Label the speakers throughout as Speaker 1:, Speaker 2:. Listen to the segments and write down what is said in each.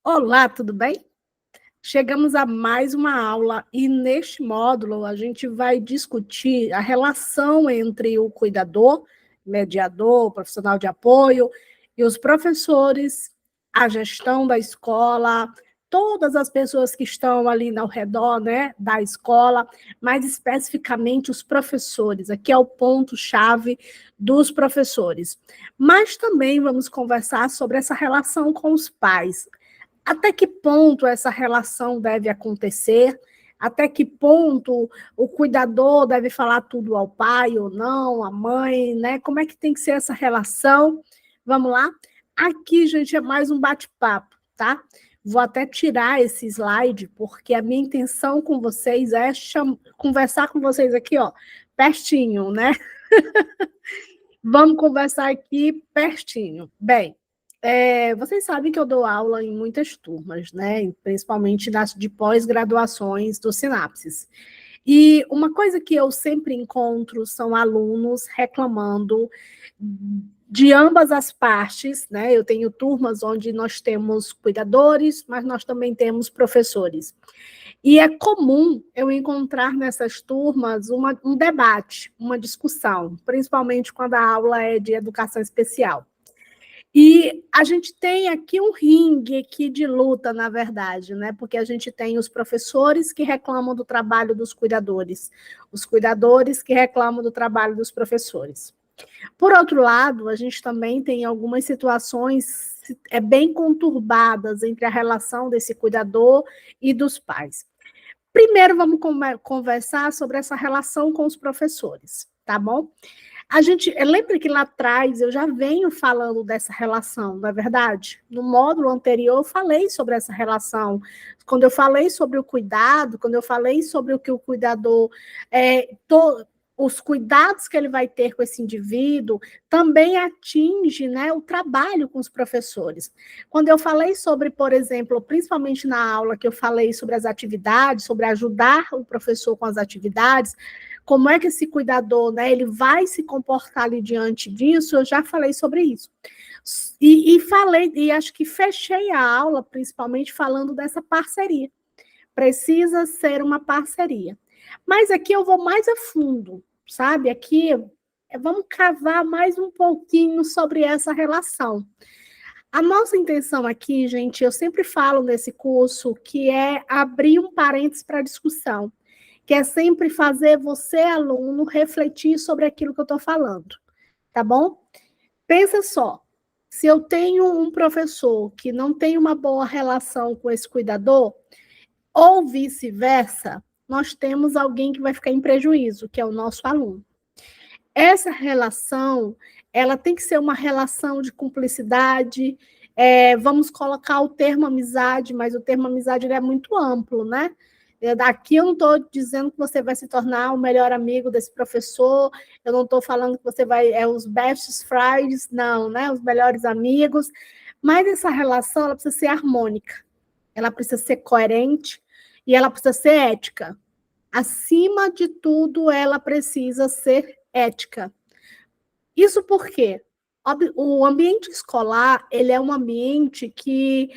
Speaker 1: Olá, tudo bem? Chegamos a mais uma aula e neste módulo a gente vai discutir a relação entre o cuidador, mediador, profissional de apoio e os professores, a gestão da escola, todas as pessoas que estão ali ao redor, né, da escola, mais especificamente os professores. Aqui é o ponto-chave dos professores. Mas também vamos conversar sobre essa relação com os pais. Até que ponto essa relação deve acontecer? Até que ponto o cuidador deve falar tudo ao pai ou não, à mãe, né? Como é que tem que ser essa relação? Vamos lá? Aqui, gente, é mais um bate-papo, tá? Vou até tirar esse slide, porque a minha intenção com vocês é conversar com vocês aqui, ó, pertinho, né? Vamos conversar aqui pertinho. Bem, vocês sabem que eu dou aula em muitas turmas, né? Principalmente nas de pós-graduações do Sinapses. E uma coisa que eu sempre encontro são alunos reclamando de ambas as partes, né? Eu tenho turmas onde nós temos cuidadores, mas nós também temos professores. E é comum eu encontrar nessas turmas um debate, uma discussão, principalmente quando a aula é de educação especial. E a gente tem aqui um ringue aqui de luta, na verdade, né? Porque a gente tem os professores que reclamam do trabalho dos cuidadores, os cuidadores que reclamam do trabalho dos professores. Por outro lado, a gente também tem algumas situações bem conturbadas entre a relação desse cuidador e dos pais. Primeiro, vamos conversar sobre essa relação com os professores, tá bom? A gente lembra que lá atrás eu já venho falando dessa relação, não é verdade? No módulo anterior eu falei sobre essa relação. Quando eu falei sobre o cuidado, quando eu falei sobre o que o cuidador os cuidados que ele vai ter com esse indivíduo, também atinge, né, o trabalho com os professores. Quando eu falei sobre, por exemplo, principalmente na aula que eu falei sobre as atividades, sobre ajudar o professor com as atividades, como é que esse cuidador, né, ele vai se comportar ali diante disso, eu já falei sobre isso. E falei, e acho que fechei a aula, principalmente falando dessa parceria. Precisa ser uma parceria. Mas aqui eu vou mais a fundo, sabe? Aqui vamos cavar mais um pouquinho sobre essa relação. A nossa intenção aqui, gente, eu sempre falo nesse curso, que é abrir um parênteses para a discussão, que é sempre fazer você, aluno, refletir sobre aquilo que eu estou falando, tá bom? Pensa só, se eu tenho um professor que não tem uma boa relação com esse cuidador, ou vice-versa, nós temos alguém que vai ficar em prejuízo, que é o nosso aluno. Essa relação, ela tem que ser uma relação de cumplicidade, vamos colocar o termo amizade, mas o termo amizade ele é muito amplo, né? Aqui eu não estou dizendo que você vai se tornar o melhor amigo desse professor, eu não estou falando que você vai, os best friends, não, né? Os melhores amigos, mas essa relação, ela precisa ser harmônica, ela precisa ser coerente e ela precisa ser ética. Acima de tudo, ela precisa ser ética. Isso porque o ambiente escolar, ele é um ambiente que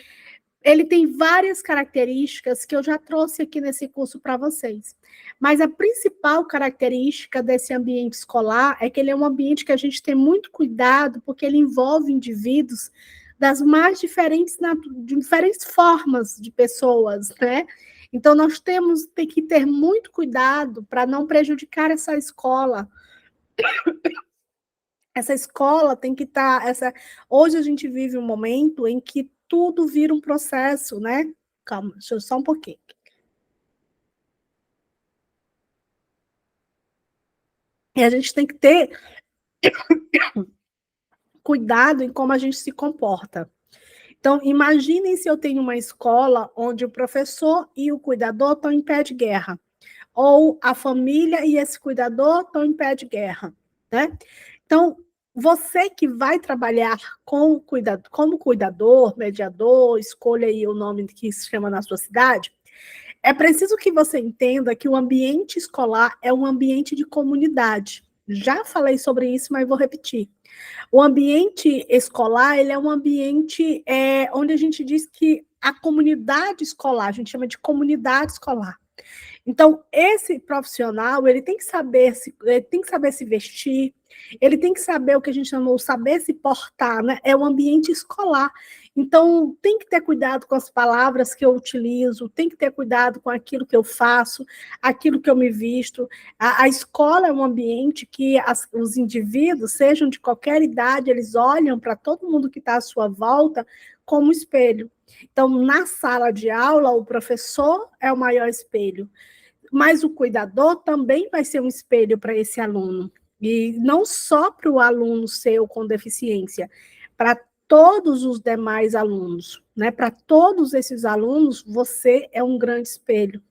Speaker 1: ele tem várias características que eu já trouxe aqui nesse curso para vocês. Mas a principal característica desse ambiente escolar é que ele é um ambiente que a gente tem muito cuidado, porque ele envolve indivíduos das mais diferentes formas de pessoas, né? Então, nós temos que ter muito cuidado para não prejudicar essa escola. Essa escola tem que estar... Hoje a gente vive um momento em que tudo vira um processo, né? Calma, deixa eu só um pouquinho. E a gente tem que ter cuidado em como a gente se comporta. Então, imaginem se eu tenho uma escola onde o professor e o cuidador estão em pé de guerra, ou a família e esse cuidador estão em pé de guerra, né? Então, você que vai trabalhar como cuidador, mediador, escolha aí o nome que se chama na sua cidade, é preciso que você entenda que o ambiente escolar é um ambiente de comunidade. Já falei sobre isso, mas vou repetir. O ambiente escolar, ele é um ambiente onde a gente diz que a comunidade escolar, a gente chama de comunidade escolar. Então, esse profissional, ele tem que saber se vestir, ele tem que saber o que a gente chama de saber se portar, né? É o ambiente escolar. Então, tem que ter cuidado com as palavras que eu utilizo, tem que ter cuidado com aquilo que eu faço, aquilo que eu me visto. A escola é um ambiente que os indivíduos, sejam de qualquer idade, eles olham para todo mundo que está à sua volta como espelho. Então, na sala de aula, o professor é o maior espelho, mas o cuidador também vai ser um espelho para esse aluno. E não só para o aluno seu com deficiência, para todos os demais alunos, né? Para todos esses alunos, você é um grande espelho.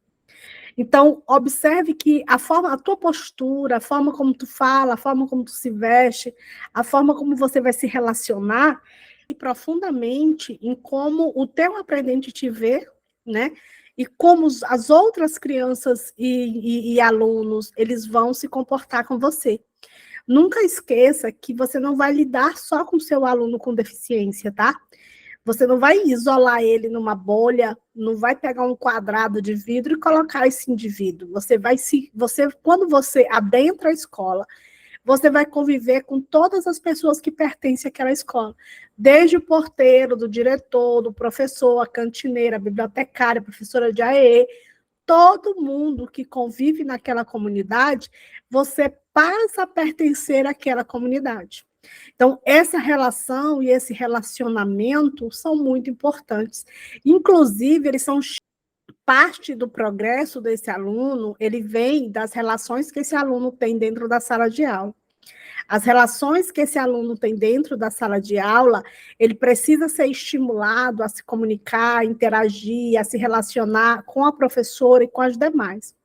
Speaker 1: Então, observe que a tua postura, a forma como tu fala, a forma como tu se veste, a forma como você vai se relacionar, profundamente em como o teu aprendente te vê, né? E como as outras crianças e alunos, eles vão se comportar com você. Nunca esqueça que você não vai lidar só com o seu aluno com deficiência, tá? Você não vai isolar ele numa bolha, não vai pegar um quadrado de vidro e colocar esse indivíduo. Quando você adentra a escola, você vai conviver com todas as pessoas que pertencem àquela escola, desde o porteiro, do diretor, do professor, a cantineira, a bibliotecária, a professora de AE, todo mundo que convive naquela comunidade, você passa a pertencer àquela comunidade. Então, essa relação e esse relacionamento são muito importantes. Inclusive, eles são parte do progresso desse aluno, ele vem das relações que esse aluno tem dentro da sala de aula. As relações que esse aluno tem dentro da sala de aula, ele precisa ser estimulado a se comunicar, a interagir, a se relacionar com a professora e com as demais.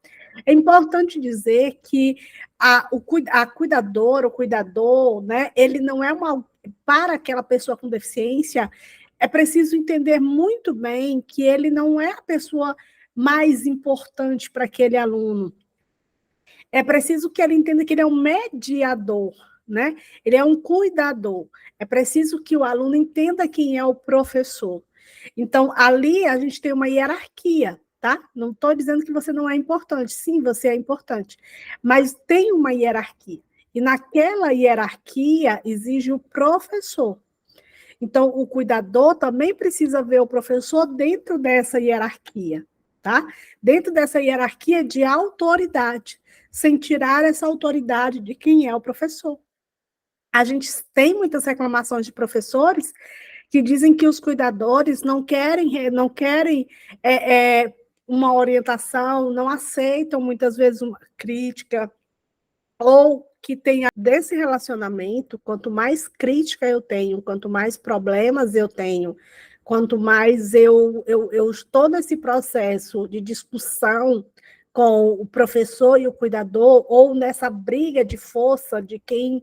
Speaker 1: É importante dizer que a cuidadora, o cuidador, né, ele não é para aquela pessoa com deficiência, é preciso entender muito bem que ele não é a pessoa mais importante para aquele aluno. É preciso que ele entenda que ele é um mediador, né? Ele é um cuidador. É preciso que o aluno entenda quem é o professor. Então, ali a gente tem uma hierarquia, tá? Não estou dizendo que você não é importante. Sim, você é importante. Mas tem uma hierarquia. E naquela hierarquia exige o professor. Então, o cuidador também precisa ver o professor dentro dessa hierarquia, tá? Dentro dessa hierarquia de autoridade, sem tirar essa autoridade de quem é o professor. A gente tem muitas reclamações de professores que dizem que os cuidadores não querem uma orientação, não aceitam muitas vezes uma crítica, ou que tenha desse relacionamento, quanto mais crítica eu tenho, quanto mais problemas eu tenho, quanto mais eu estou nesse processo de discussão com o professor e o cuidador, ou nessa briga de força de quem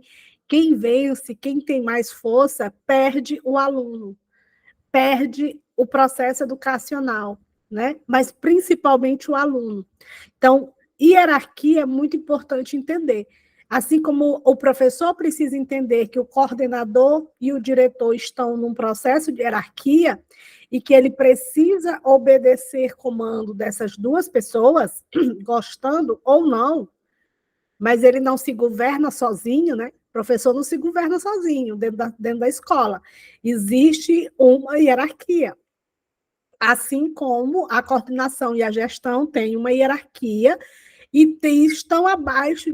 Speaker 1: vence, quem tem mais força, perde o aluno, perde o processo educacional, né? Mas principalmente o aluno. Então, hierarquia é muito importante entender. Assim como o professor precisa entender que o coordenador e o diretor estão num processo de hierarquia e que ele precisa obedecer comando dessas duas pessoas, gostando ou não, mas ele não se governa sozinho, né? O professor não se governa sozinho dentro da escola. Existe uma hierarquia. Assim como a coordenação e a gestão têm uma hierarquia e estão abaixo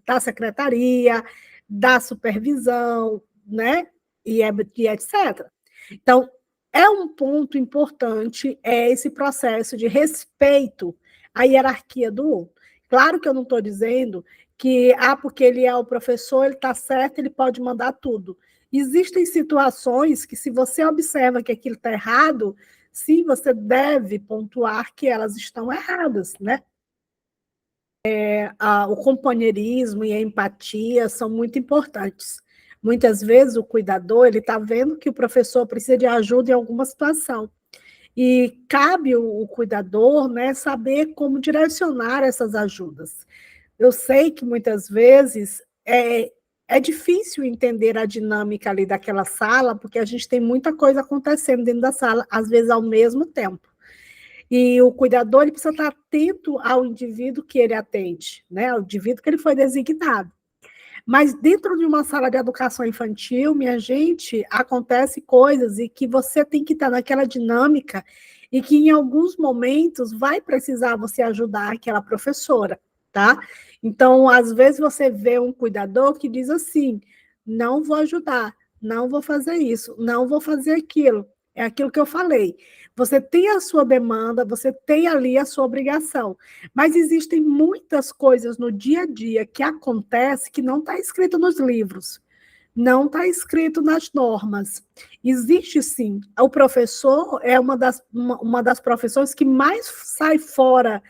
Speaker 1: da secretaria, da supervisão, né? E etc. Então, é um ponto importante esse processo de respeito à hierarquia do outro. Claro que eu não estou dizendo que, porque ele é o professor, ele está certo, ele pode mandar tudo. Existem situações que, se você observa que aquilo está errado, sim, você deve pontuar que elas estão erradas, né? O companheirismo e a empatia são muito importantes. Muitas vezes o cuidador ele está vendo que o professor precisa de ajuda em alguma situação. E cabe o cuidador, né, saber como direcionar essas ajudas. Eu sei que muitas vezes é difícil entender a dinâmica ali daquela sala, porque a gente tem muita coisa acontecendo dentro da sala, às vezes ao mesmo tempo. E o cuidador ele precisa estar atento ao indivíduo que ele atende, né? Ao indivíduo que ele foi designado. Mas dentro de uma sala de educação infantil, minha gente, acontece coisas e que você tem que estar naquela dinâmica e que em alguns momentos vai precisar você ajudar aquela professora, tá? Então, às vezes você vê um cuidador que diz assim: não vou ajudar, não vou fazer isso, não vou fazer aquilo. É aquilo que eu falei. Você tem a sua demanda, você tem ali a sua obrigação, mas existem muitas coisas no dia a dia que acontecem que não está escrito nos livros, não está escrito nas normas. Existe sim. O professor é uma das profissões que mais sai fora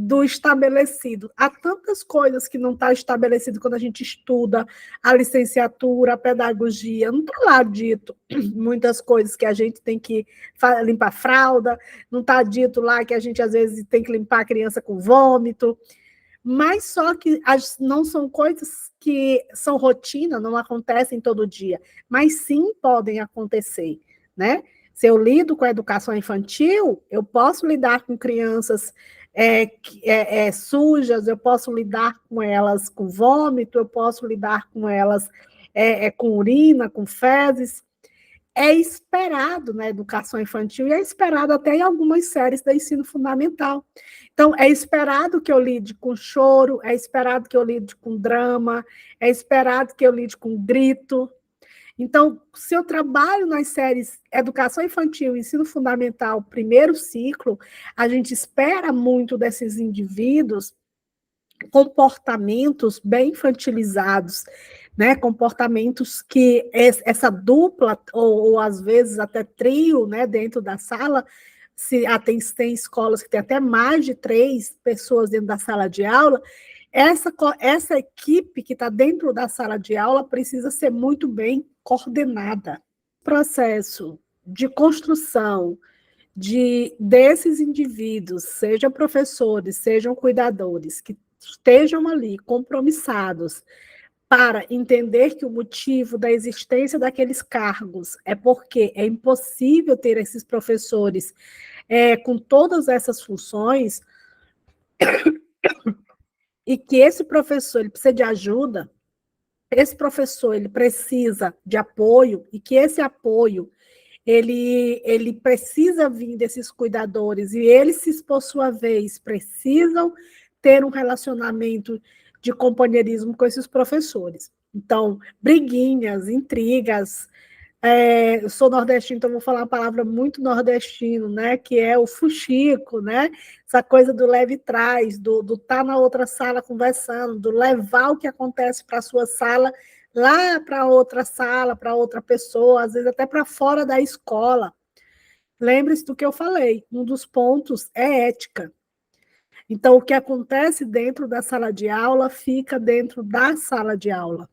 Speaker 1: do estabelecido. Há tantas coisas que não está estabelecido quando a gente estuda a licenciatura, a pedagogia, não está lá dito muitas coisas que a gente tem que limpar fralda, não está dito lá que a gente às vezes tem que limpar a criança com vômito, mas só que não são coisas que são rotina, não acontecem todo dia, mas sim podem acontecer, né? Se eu lido com a educação infantil, eu posso lidar com crianças sujas, eu posso lidar com elas com vômito, eu posso lidar com elas com urina, com fezes. É esperado na educação infantil e é esperado até em algumas séries do ensino fundamental. Então, é esperado que eu lide com choro, é esperado que eu lide com drama, é esperado que eu lide com grito. Então, se eu trabalho nas séries Educação Infantil, Ensino Fundamental, primeiro ciclo, a gente espera muito desses indivíduos comportamentos bem infantilizados, né? Comportamentos que essa dupla, ou às vezes até trio, né, dentro da sala, tem escolas que tem até mais de 3 pessoas dentro da sala de aula, essa equipe que está dentro da sala de aula precisa ser muito bem coordenada. Processo de construção desses indivíduos, sejam professores, sejam cuidadores, que estejam ali compromissados para entender que o motivo da existência daqueles cargos é porque é impossível ter esses professores com todas essas funções, e que esse professor ele precisa de ajuda, esse professor ele precisa de apoio, e que esse apoio ele precisa vir desses cuidadores, e eles, por sua vez, precisam ter um relacionamento de companheirismo com esses professores. Então, briguinhas, intrigas, eu sou nordestina, então vou falar uma palavra muito nordestino, né, que é o fuxico, né, essa coisa do leve e traz, do estar na outra sala conversando, do levar o que acontece para a sua sala lá para outra sala, para outra pessoa, às vezes até para fora da escola. Lembre-se do que eu falei, um dos pontos é ética. Então, o que acontece dentro da sala de aula fica dentro da sala de aula,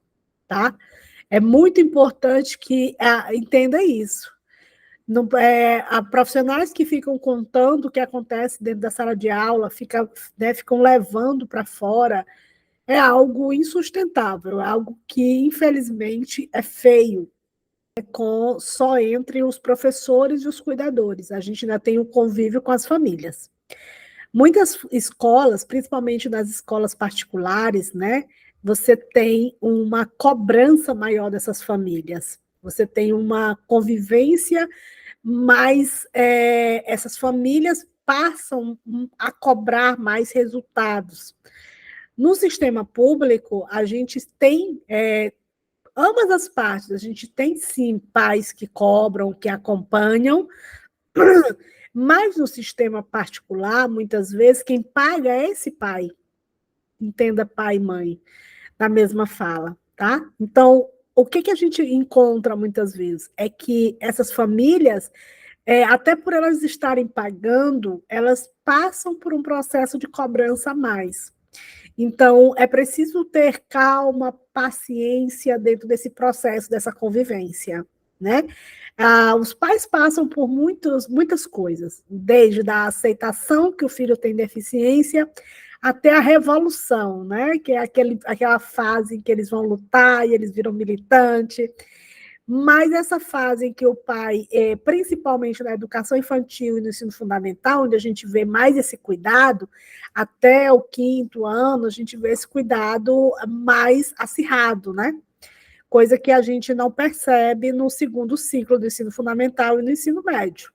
Speaker 1: tá? É muito importante que entenda isso. Não, profissionais que ficam contando o que acontece dentro da sala de aula, ficam levando para fora, é algo insustentável, é algo que, infelizmente, é feio, só entre os professores e os cuidadores. A gente ainda tem o convívio com as famílias. Muitas escolas, principalmente nas escolas particulares, né, você tem uma cobrança maior dessas famílias, você tem uma convivência, mas essas famílias passam a cobrar mais resultados. No sistema público, a gente tem ambas as partes, a gente tem sim pais que cobram, que acompanham, mas no sistema particular, muitas vezes, quem paga é esse pai. Entenda pai e mãe, na mesma fala, tá? Então, o que a gente encontra muitas vezes é que essas famílias, até por elas estarem pagando, elas passam por um processo de cobrança a mais. Então, é preciso ter calma, paciência dentro desse processo, dessa convivência, né? Os pais passam por muitas coisas, desde a aceitação que o filho tem deficiência, até a revolução, né? Que é aquela fase em que eles vão lutar e eles viram militante. Mas essa fase em que o pai, principalmente na educação infantil e no ensino fundamental, onde a gente vê mais esse cuidado, até o 5º ano, a gente vê esse cuidado mais acirrado, né? Coisa que a gente não percebe no 2º ciclo do ensino fundamental e no ensino médio.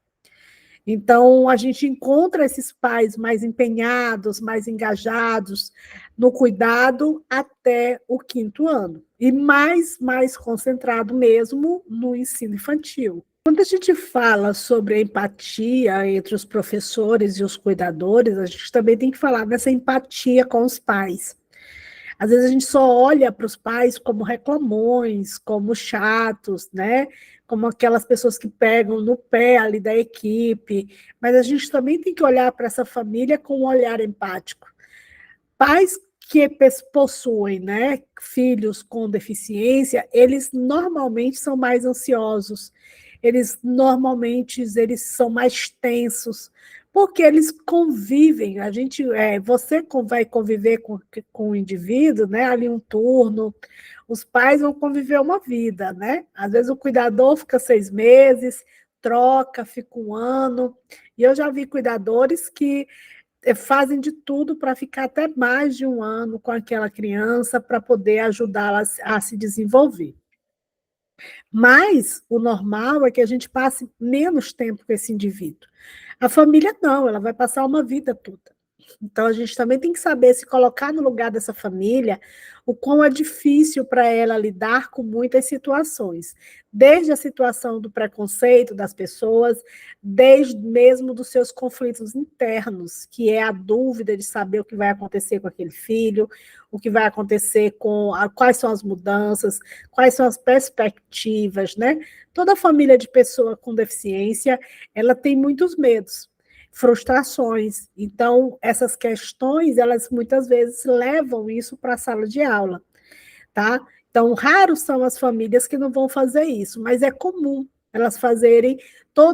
Speaker 1: Então, a gente encontra esses pais mais empenhados, mais engajados no cuidado até o 5º ano, e mais concentrado mesmo no ensino infantil. Quando a gente fala sobre a empatia entre os professores e os cuidadores, a gente também tem que falar dessa empatia com os pais. Às vezes a gente só olha para os pais como reclamões, como chatos, né? Como aquelas pessoas que pegam no pé ali da equipe, mas a gente também tem que olhar para essa família com um olhar empático. Pais que possuem, né, filhos com deficiência, eles normalmente são mais ansiosos, eles são mais tensos, porque eles convivem, você vai conviver com o indivíduo, né, ali um turno, os pais vão conviver uma vida, né? Às vezes o cuidador fica 6 meses, troca, fica 1 ano, e eu já vi cuidadores que fazem de tudo para ficar até mais de 1 ano com aquela criança para poder ajudá-la a se desenvolver. Mas o normal é que a gente passe menos tempo com esse indivíduo. A família não, ela vai passar uma vida toda. Então, a gente também tem que saber se colocar no lugar dessa família, o quão é difícil para ela lidar com muitas situações, desde a situação do preconceito das pessoas, desde mesmo dos seus conflitos internos, que é a dúvida de saber o que vai acontecer com aquele filho, o que vai acontecer quais são as mudanças, quais são as perspectivas, né? Toda família de pessoa com deficiência, ela tem muitos medos, frustrações. Então, essas questões, elas muitas vezes levam isso para a sala de aula, tá? Então, raros são as famílias que não vão fazer isso, mas é comum elas fazerem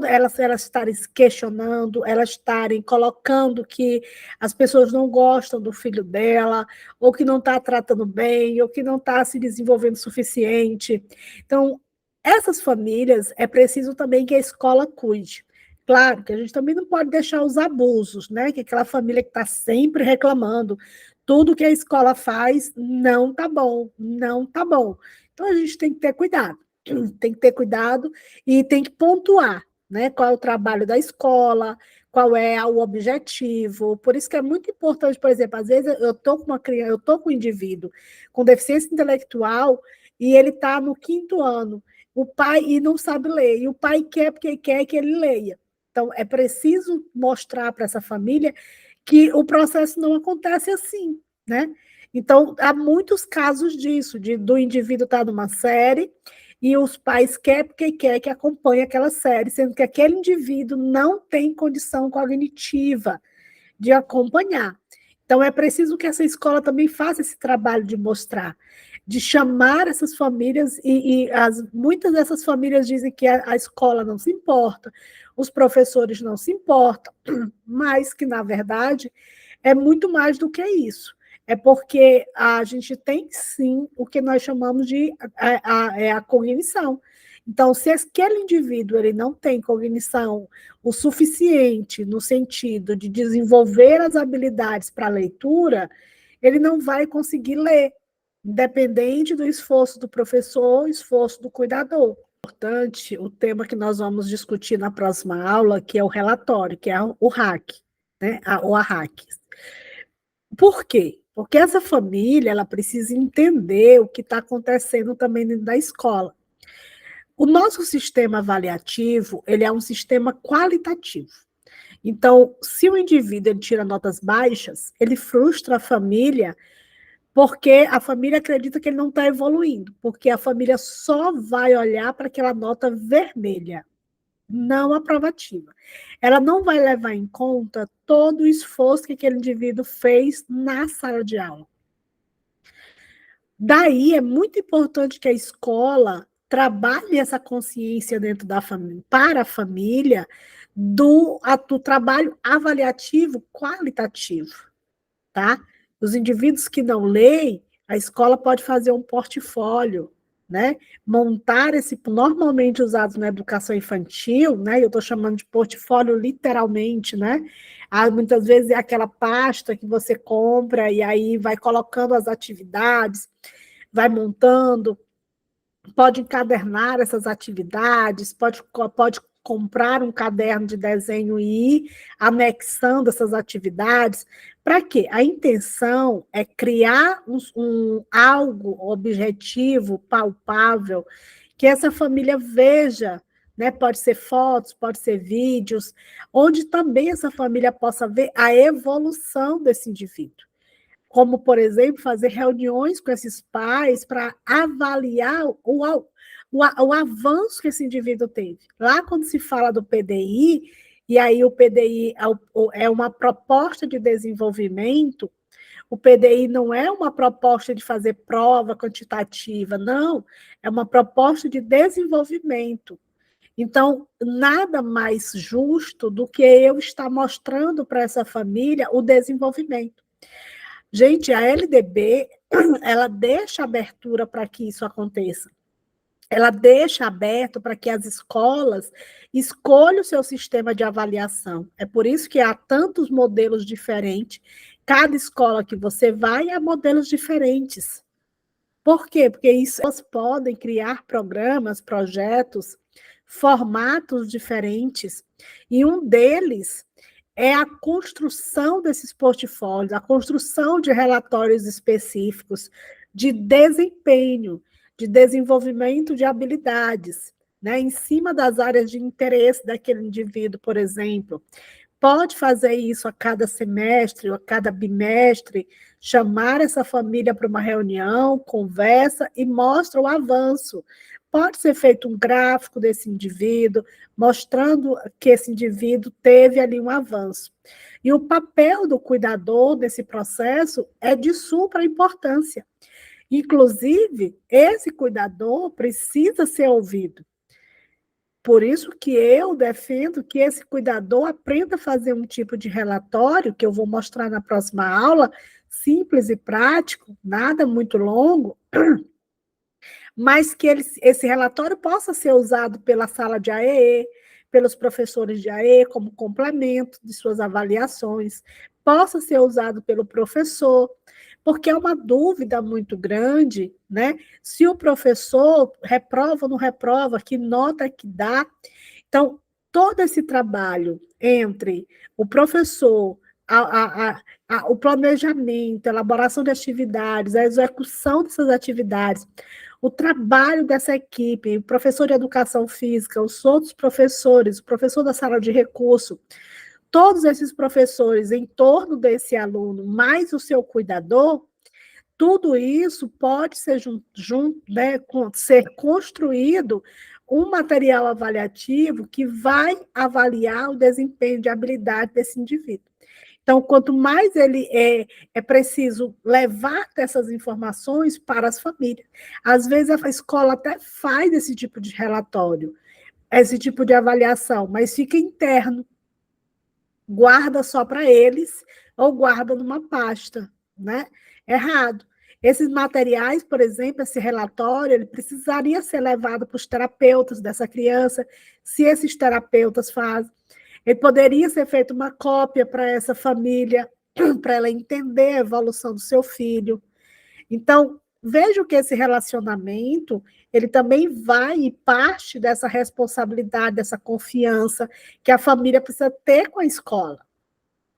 Speaker 1: elas estarem se questionando, elas estarem colocando que as pessoas não gostam do filho dela, ou que não está tratando bem, ou que não está se desenvolvendo o suficiente. Então, essas famílias é preciso também que a escola cuide. Claro que a gente também não pode deixar os abusos, né? Que aquela família que está sempre reclamando, tudo que a escola faz não tá bom, não tá bom. Então a gente tem que ter cuidado, tem que ter cuidado e tem que pontuar, né? Qual é o trabalho da escola, qual é o objetivo. Por isso que é muito importante, por exemplo, às vezes eu tô com uma criança, eu tô com um indivíduo com deficiência intelectual e ele está no 5º ano, o pai e não sabe ler, e o pai quer porque quer que ele leia. Então, é preciso mostrar para essa família que o processo não acontece assim, né? Então, há muitos casos disso, do indivíduo estar numa série e os pais querem porque quer que acompanhe aquela série, sendo que aquele indivíduo não tem condição cognitiva de acompanhar. Então, é preciso que essa escola também faça esse trabalho de mostrar, de chamar essas famílias, muitas dessas famílias dizem que a escola não se importa, os professores não se importam, mas que, na verdade, é muito mais do que isso. É porque a gente tem, sim, o que nós chamamos de a cognição. Então, se aquele indivíduo ele não tem cognição o suficiente no sentido de desenvolver as habilidades para a leitura, ele não vai conseguir ler, independente do esforço do professor, esforço do cuidador. Importante o tema que nós vamos discutir na próxima aula, que é o relatório, que é o RAC, né? Ou a RAC. Por quê? Porque essa família ela precisa entender o que está acontecendo também dentro da escola. O nosso sistema avaliativo ele é um sistema qualitativo. Então, se o indivíduo ele tira notas baixas, ele frustra a família porque a família acredita que ele não está evoluindo, porque a família só vai olhar para aquela nota vermelha, não aprovativa. Ela não vai levar em conta todo o esforço que aquele indivíduo fez na sala de aula. Daí é muito importante que a escola trabalhe essa consciência dentro da família, para a família, do trabalho avaliativo qualitativo. tá? Os indivíduos que não leem, a escola pode fazer um portfólio, né? Montar normalmente usados na educação infantil, né? Eu estou chamando de portfólio literalmente, né? Muitas vezes é aquela pasta que você compra e aí vai colocando as atividades, vai montando, pode encadernar essas atividades, pode comprar um caderno de desenho e ir anexando essas atividades. Para quê? A intenção é criar algo objetivo, palpável, que essa família veja, né? Pode ser fotos, pode ser vídeos, onde também essa família possa ver a evolução desse indivíduo. Como, por exemplo, fazer reuniões com esses pais para avaliar o avanço que esse indivíduo teve. Lá, quando se fala do PDI, e aí o PDI é uma proposta de desenvolvimento, o PDI não é uma proposta de fazer prova quantitativa, não, é uma proposta de desenvolvimento. Então, nada mais justo do que eu estar mostrando para essa família o desenvolvimento. Gente, a LDB, ela deixa abertura para que isso aconteça. Ela deixa aberto para que as escolas escolham o seu sistema de avaliação. É por isso que há tantos modelos diferentes. Cada escola que você vai há modelos diferentes. Por quê? Porque elas podem criar programas, projetos, formatos diferentes. E um deles é a construção desses portfólios, a construção de relatórios específicos de desempenho, de desenvolvimento de habilidades, né, em cima das áreas de interesse daquele indivíduo, por exemplo. Pode fazer isso a cada semestre ou a cada bimestre, chamar essa família para uma reunião, conversa e mostra o avanço. Pode ser feito um gráfico desse indivíduo, mostrando que esse indivíduo teve ali um avanço. E o papel do cuidador nesse processo é de supra importância. Inclusive, esse cuidador precisa ser ouvido. Por isso que eu defendo que esse cuidador aprenda a fazer um tipo de relatório, que eu vou mostrar na próxima aula, simples e prático, nada muito longo, mas que esse relatório possa ser usado pela sala de AEE, pelos professores de AEE como complemento de suas avaliações, possa ser usado pelo professor, porque é uma dúvida muito grande, né? Se o professor reprova ou não reprova, que nota que dá. Então, todo esse trabalho entre o professor, o planejamento, a elaboração de atividades, a execução dessas atividades, o trabalho dessa equipe, o professor de educação física, os outros professores, o professor da sala de recurso, todos esses professores em torno desse aluno, mais o seu cuidador, tudo isso pode ser, né, ser construído um material avaliativo que vai avaliar o desempenho de habilidade desse indivíduo. Então, quanto mais ele é preciso levar essas informações para as famílias. Às vezes, a escola até faz esse tipo de relatório, esse tipo de avaliação, mas fica interno. Guarda só para eles ou guarda numa pasta, né? Errado. Esses materiais, por exemplo, esse relatório, ele precisaria ser levado para os terapeutas dessa criança, se esses terapeutas fazem. Ele poderia ser feito uma cópia para essa família, para ela entender a evolução do seu filho. Então, vejo que esse relacionamento, ele também vai e parte dessa responsabilidade, dessa confiança que a família precisa ter com a escola.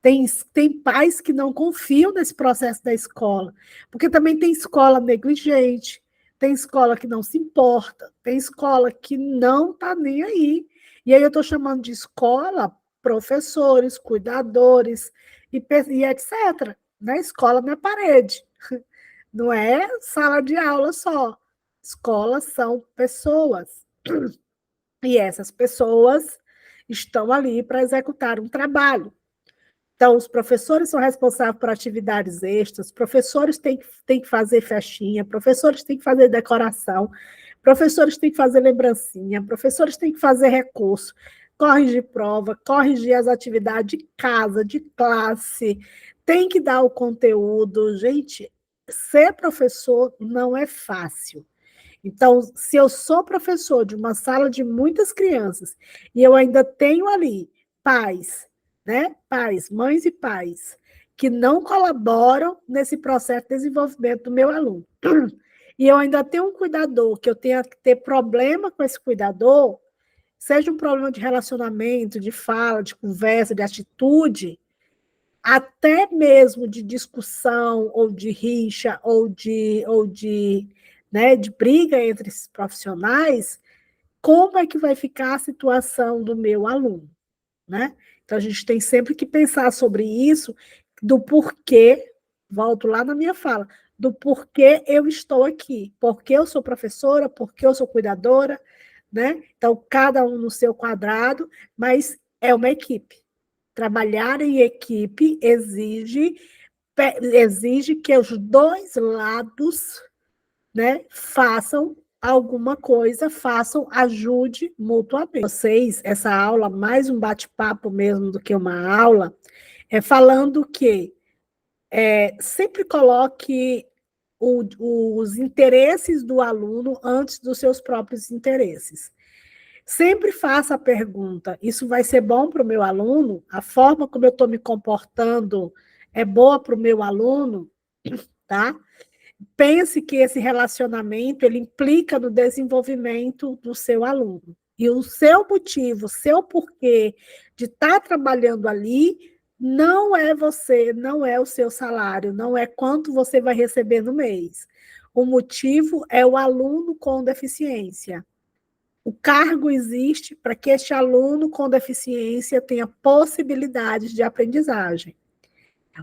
Speaker 1: Tem pais que não confiam nesse processo da escola, porque também tem escola negligente, tem escola que não se importa, tem escola que não está nem aí. E aí eu estou chamando de escola professores, cuidadores e etc. Né? Escola na parede. Não é sala de aula só. Escolas são pessoas. E essas pessoas estão ali para executar um trabalho. Então, os professores são responsáveis por atividades extras, professores têm que fazer festinha, professores têm que fazer decoração, professores têm que fazer lembrancinha, professores têm que fazer recurso. corrigir prova, corrigir as atividades de casa, de classe, tem que dar o conteúdo. Gente, ser professor não é fácil. Então, se eu sou professor de uma sala de muitas crianças e eu ainda tenho ali pais, né? Pais, mães e pais, que não colaboram nesse processo de desenvolvimento do meu aluno, e eu ainda tenho um cuidador, que eu tenho que ter problema com esse cuidador, seja um problema de relacionamento, de fala, de conversa, de atitude, até mesmo de discussão, ou de rixa, né, de briga entre esses profissionais, como é que vai ficar a situação do meu aluno, né? Então, a gente tem sempre que pensar sobre isso, do porquê, volto lá na minha fala, do porquê eu estou aqui, porque eu sou professora, porque eu sou cuidadora, né? Então, cada um no seu quadrado, mas é uma equipe. Trabalhar em equipe exige que os dois lados, né, façam alguma coisa, ajude mutuamente. Vocês, essa aula, mais um bate-papo mesmo do que uma aula, falando que sempre coloque os interesses do aluno antes dos seus próprios interesses. Sempre faça a pergunta: isso vai ser bom para o meu aluno? A forma como eu estou me comportando é boa para o meu aluno? Tá? Pense que esse relacionamento ele implica no desenvolvimento do seu aluno. E o seu motivo, o seu porquê de estar trabalhando ali não é você, não é o seu salário, não é quanto você vai receber no mês. O motivo é o aluno com deficiência. O cargo existe para que este aluno com deficiência tenha possibilidades de aprendizagem.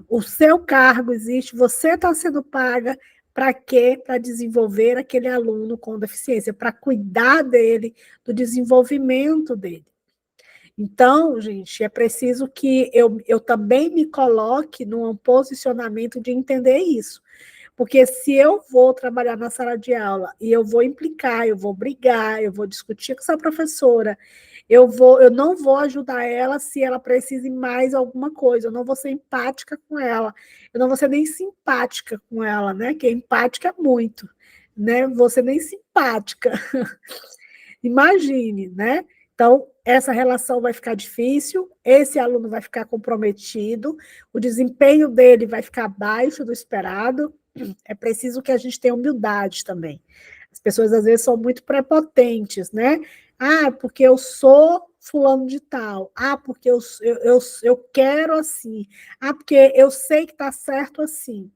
Speaker 1: O seu cargo existe, você está sendo paga para quê? Para desenvolver aquele aluno com deficiência, para cuidar dele, do desenvolvimento dele. Então, gente, é preciso que eu também me coloque num posicionamento de entender isso. Porque se eu vou trabalhar na sala de aula e eu vou implicar, eu vou brigar, eu vou discutir com essa professora, eu não vou ajudar ela se ela precisa mais alguma coisa, eu não vou ser empática com ela, eu não vou ser nem simpática com ela, né? Que empática é muito, né? Você nem simpática. Imagine, né? Então, essa relação vai ficar difícil, esse aluno vai ficar comprometido, o desempenho dele vai ficar abaixo do esperado. É preciso que a gente tenha humildade também. As pessoas, às vezes, são muito prepotentes, né? Ah, porque eu sou fulano de tal. Ah, porque eu quero assim. Ah, porque eu sei que está certo assim.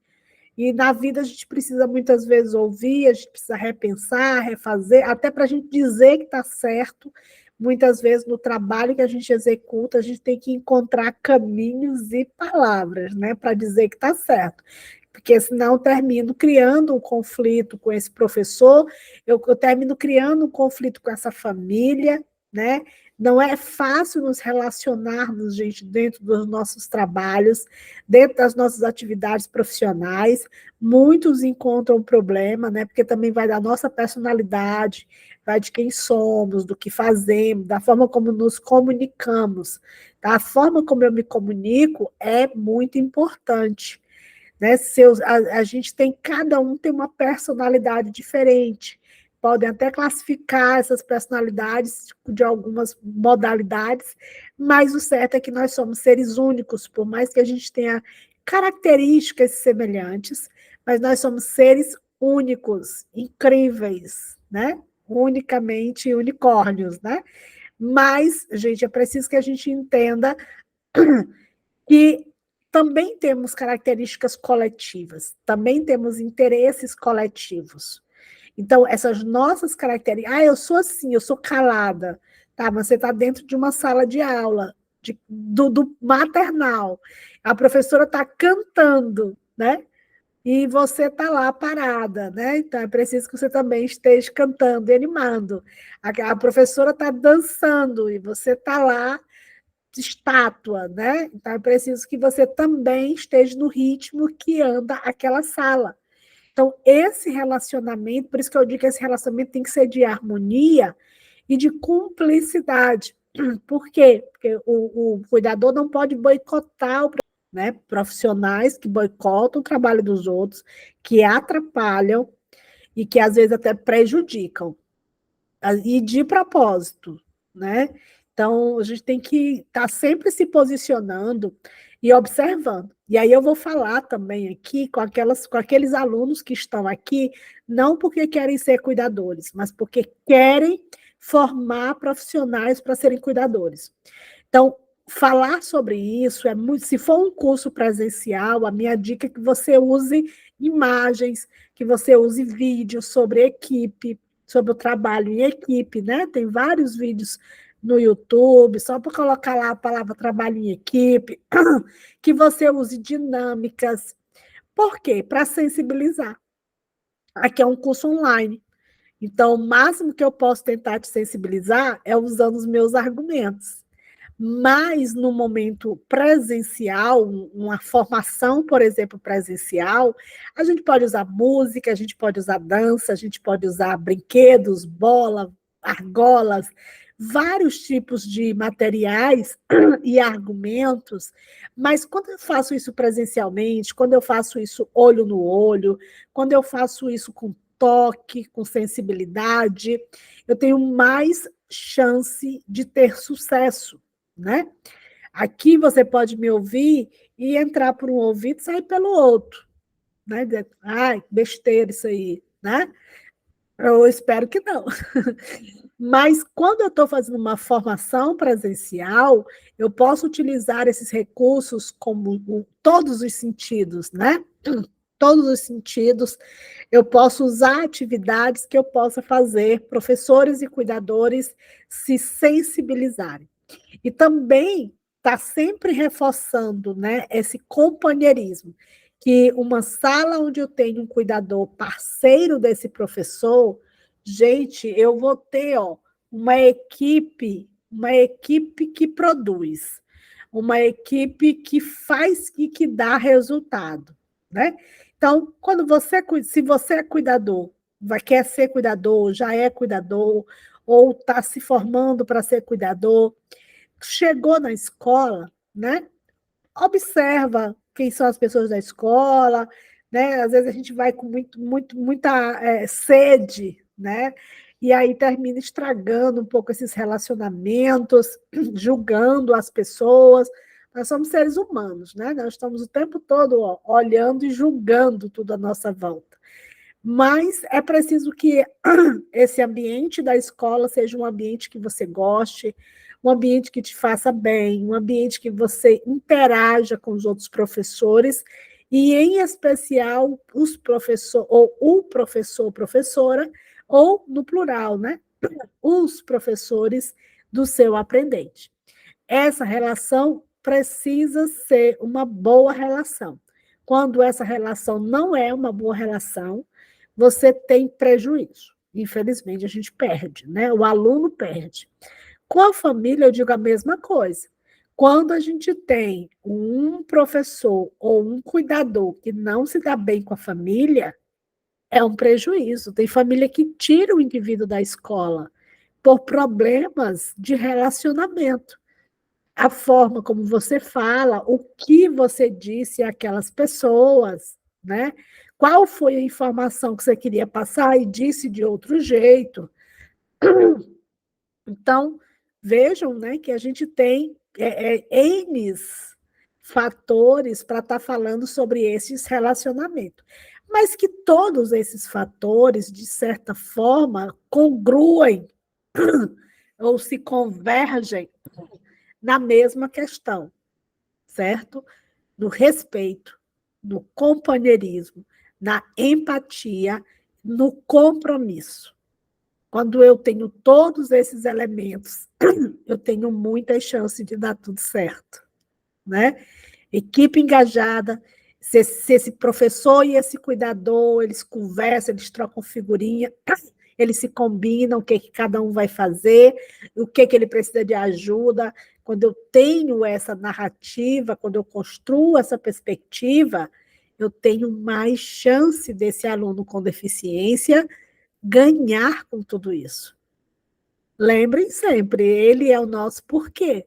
Speaker 1: E na vida a gente precisa muitas vezes ouvir, a gente precisa repensar, refazer, até para a gente dizer que está certo. Muitas vezes no trabalho que a gente executa, a gente tem que encontrar caminhos e palavras, né, para dizer que está certo. Porque senão eu termino criando um conflito com esse professor, eu termino criando um conflito com essa família, né? Não é fácil nos relacionarmos, gente, dentro dos nossos trabalhos, dentro das nossas atividades profissionais. Muitos encontram problema, né? Porque também vai da nossa personalidade, vai de quem somos, do que fazemos, da forma como nos comunicamos. Tá? A forma como eu me comunico é muito importante. Né? A gente tem, cada um tem uma personalidade diferente. Podem até classificar essas personalidades de algumas modalidades, mas o certo é que nós somos seres únicos, por mais que a gente tenha características semelhantes, mas nós somos seres únicos, incríveis, né? Unicamente unicórnios, né? Mas, gente, é preciso que a gente entenda que também temos características coletivas, também temos interesses coletivos. Então, essas nossas características, eu sou assim, eu sou calada, tá? Mas você está dentro de uma sala de aula, do maternal, a professora está cantando, né? E você está lá parada, né? Então é preciso que você também esteja cantando e animando. A professora está dançando e você está lá estátua, né? Então é preciso que você também esteja no ritmo que anda aquela sala. Então, esse relacionamento, por isso que eu digo que esse relacionamento tem que ser de harmonia e de cumplicidade. Por quê? Porque o cuidador não pode boicotar né, profissionais que boicotam o trabalho dos outros, que atrapalham e que às vezes até prejudicam, e de propósito, né? Então, a gente tem que estar sempre se posicionando e observando. E aí eu vou falar também aqui com aqueles alunos que estão aqui, não porque querem ser cuidadores, mas porque querem formar profissionais para serem cuidadores. Então, falar sobre isso é muito. Se for um curso presencial, a minha dica é que você use imagens, que você use vídeos sobre equipe, sobre o trabalho em equipe, né? Tem vários vídeos no YouTube, só para colocar lá a palavra trabalho em equipe, que você use dinâmicas. Por quê? Para sensibilizar. Aqui é um curso online. Então, o máximo que eu posso tentar te sensibilizar é usando os meus argumentos. Mas no momento presencial, uma formação, por exemplo, presencial, a gente pode usar música, a gente pode usar dança, a gente pode usar brinquedos, bola, argolas, vários tipos de materiais e argumentos, mas quando eu faço isso presencialmente, quando eu faço isso olho no olho, quando eu faço isso com toque, com sensibilidade, eu tenho mais chance de ter sucesso, né? Aqui você pode me ouvir e entrar por um ouvido e sair pelo outro, né? Ai, besteira isso aí, né? Eu espero que não. Mas quando eu estou fazendo uma formação presencial, eu posso utilizar esses recursos como todos os sentidos, né? Todos os sentidos. Eu posso usar atividades que eu possa fazer, professores e cuidadores se sensibilizarem. E também está sempre reforçando, né, esse companheirismo, que uma sala onde eu tenho um cuidador parceiro desse professor, gente, eu vou ter, ó, uma equipe que produz, uma equipe que faz e que dá resultado, né? Então, se você é cuidador, quer ser cuidador, já é cuidador, ou está se formando para ser cuidador, chegou na escola, né? Observa quem são as pessoas da escola, né? Às vezes a gente vai com muita sede, né? E aí termina estragando um pouco esses relacionamentos, julgando as pessoas. Nós somos seres humanos, né? Nós estamos o tempo todo olhando e julgando tudo à nossa volta. Mas é preciso que esse ambiente da escola seja um ambiente que você goste, um ambiente que te faça bem, um ambiente que você interaja com os outros professores, e, em especial, os professor, ou o professor, professora, ou no plural, né? Os professores do seu aprendente. Essa relação precisa ser uma boa relação. Quando essa relação não é uma boa relação, você tem prejuízo. Infelizmente, a gente perde, né? O aluno perde. Com a família, eu digo a mesma coisa. Quando a gente tem um professor ou um cuidador que não se dá bem com a família, é um prejuízo. Tem família que tira o indivíduo da escola por problemas de relacionamento. A forma como você fala, o que você disse àquelas pessoas, né? Qual foi a informação que você queria passar e disse de outro jeito. Então, vejam, né, que a gente tem N fatores para estar falando sobre esses relacionamentos, mas que todos esses fatores, de certa forma, congruem ou se convergem na mesma questão, certo? No respeito, no companheirismo, na empatia, no compromisso. Quando eu tenho todos esses elementos, eu tenho muitas chances de dar tudo certo, né? Equipe engajada, se esse professor e esse cuidador, eles conversam, eles trocam figurinha, eles se combinam, o que cada um vai fazer, o que ele precisa de ajuda. Quando eu tenho essa narrativa, quando eu construo essa perspectiva, eu tenho mais chance desse aluno com deficiência ganhar com tudo isso. lembrem sempre, ele é o nosso porquê,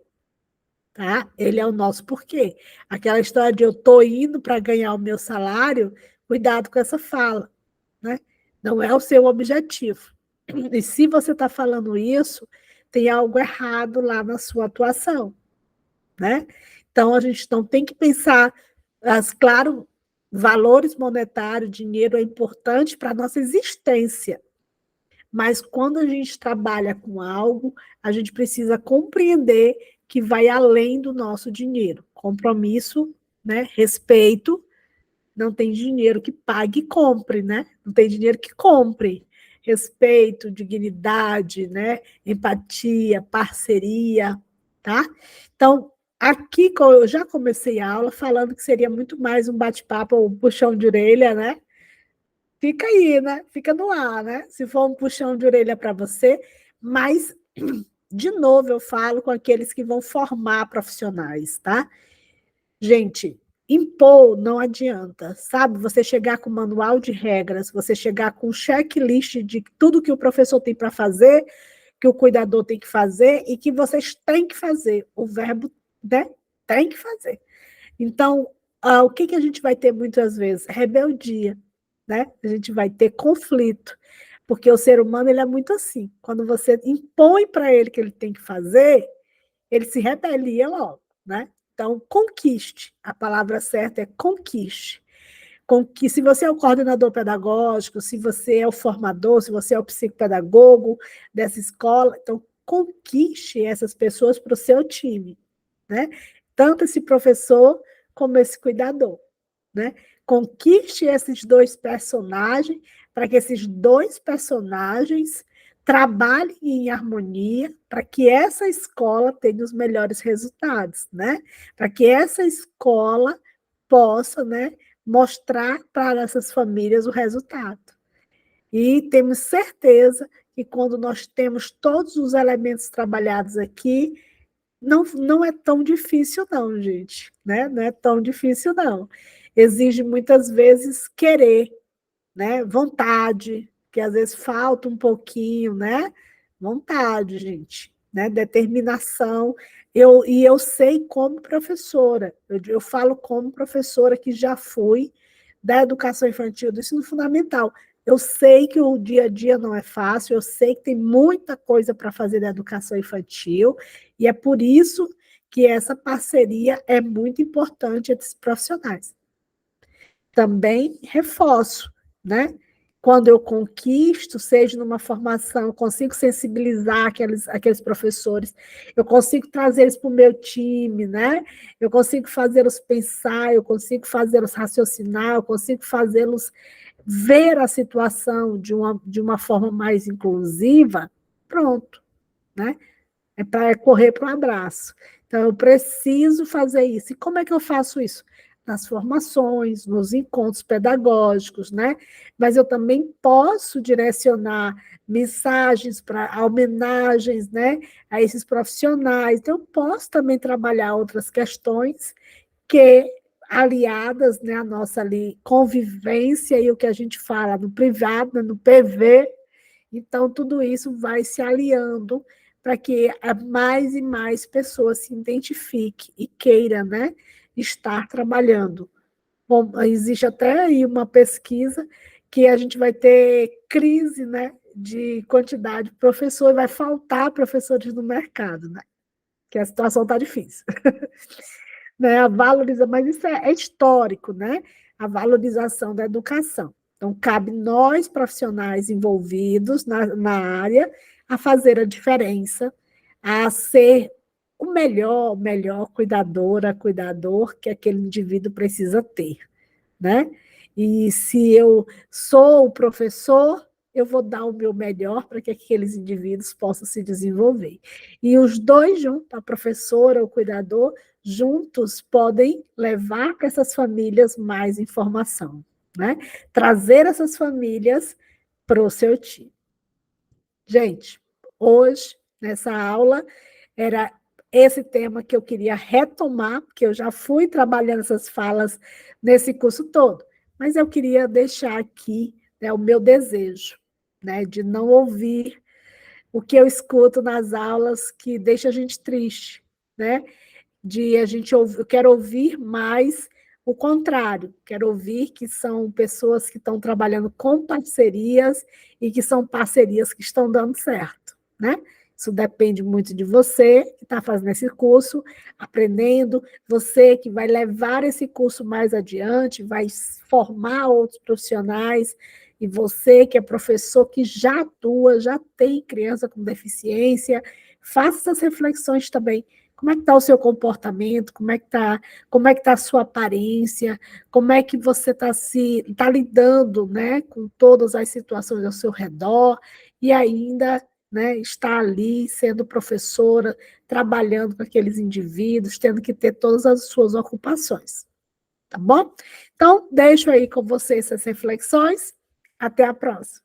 Speaker 1: tá? Ele é o nosso porquê. Aquela história de eu estou indo para ganhar o meu salário, cuidado com essa fala, né? Não é o seu objetivo. E se você está falando isso, tem algo errado lá na sua atuação, né? Então, a gente não tem que pensar, claro, valores monetários, dinheiro é importante para a nossa existência, mas quando a gente trabalha com algo, a gente precisa compreender que vai além do nosso dinheiro. Compromisso, né? Respeito, não tem dinheiro que pague e compre, né? Não tem dinheiro que compre. Respeito, dignidade, né? Empatia, parceria, tá? Então, aqui eu já comecei a aula falando que seria muito mais um bate-papo, um puxão de orelha, né? Fica aí, né? Fica no ar, né? Se for um puxão de orelha para você, mas, de novo, eu falo com aqueles que vão formar profissionais, tá? Gente, impor não adianta, sabe? Você chegar com manual de regras, você chegar com checklist de tudo que o professor tem para fazer, que o cuidador tem que fazer e que vocês têm que fazer. O verbo, né? Tem que fazer. Então, o que a gente vai ter muitas vezes? Rebeldia, né? A gente vai ter conflito, porque o ser humano ele é muito assim. Quando você impõe para ele que ele tem que fazer, ele se rebelia logo, né? Então, conquiste. A palavra certa é conquiste. Se você é o coordenador pedagógico, se você é o formador, se você é o psicopedagogo dessa escola, então conquiste essas pessoas para o seu time, né? Tanto esse professor como esse cuidador, né? Conquiste esses dois personagens para que esses dois personagens trabalhem em harmonia para que essa escola tenha os melhores resultados, né? Para que essa escola possa, né, mostrar para essas famílias o resultado. E temos certeza que quando nós temos todos os elementos trabalhados aqui, não é tão difícil não, gente, né? Não é tão difícil não. Exige muitas vezes querer, né? Vontade, que às vezes falta um pouquinho, né? Vontade, gente, né? Determinação. Eu sei como professora, eu falo como professora que já fui da educação infantil, do ensino fundamental. Eu sei que o dia a dia não é fácil, eu sei que tem muita coisa para fazer da educação infantil, e é por isso que essa parceria é muito importante entre os profissionais. Também reforço, né? Quando eu conquisto, seja numa formação, eu consigo sensibilizar aqueles professores, eu consigo trazer eles para o meu time, né? Eu consigo fazê-los pensar, eu consigo fazê-los raciocinar, eu consigo fazê-los ver a situação de uma forma mais inclusiva, pronto, né? É para correr para o abraço. Então, eu preciso fazer isso. E como é que eu faço isso? Nas formações, nos encontros pedagógicos, né? Mas eu também posso direcionar mensagens para homenagens, né, a esses profissionais. Então, eu posso também trabalhar outras questões que aliadas, né, à nossa ali, convivência e o que a gente fala no privado, né, no PV. Então, tudo isso vai se aliando para que mais e mais pessoas se identifiquem e queiram, né, estar trabalhando. Bom, existe até aí uma pesquisa que a gente vai ter crise, né, de quantidade de professores, vai faltar professores no mercado, né, que a situação está difícil. Né, mas isso é histórico, né? A valorização da educação. Então, cabe nós, profissionais envolvidos na área, a fazer a diferença, a ser o melhor cuidadora, cuidador que aquele indivíduo precisa ter, né? E se eu sou o professor, eu vou dar o meu melhor para que aqueles indivíduos possam se desenvolver. E os dois juntos, a professora, o cuidador, juntos podem levar para essas famílias mais informação, né? Trazer essas famílias para o seu time. Gente, hoje, nessa aula, era esse tema que eu queria retomar, porque eu já fui trabalhando essas falas nesse curso todo, mas eu queria deixar aqui, né, o meu desejo, né, de não ouvir o que eu escuto nas aulas que deixa a gente triste, né? Eu quero ouvir mais o contrário, quero ouvir que são pessoas que estão trabalhando com parcerias e que são parcerias que estão dando certo, né? Isso depende muito de você que está fazendo esse curso, aprendendo, você que vai levar esse curso mais adiante, vai formar outros profissionais, e você que é professor, que já atua, já tem criança com deficiência, faça essas reflexões também. Como é que está o seu comportamento? Como é que tá a sua aparência? Como é que você está lidando, né, com todas as situações ao seu redor e ainda, né, está ali sendo professora, trabalhando com aqueles indivíduos, tendo que ter todas as suas ocupações, tá bom? Então, deixo aí com vocês essas reflexões. Até a próxima.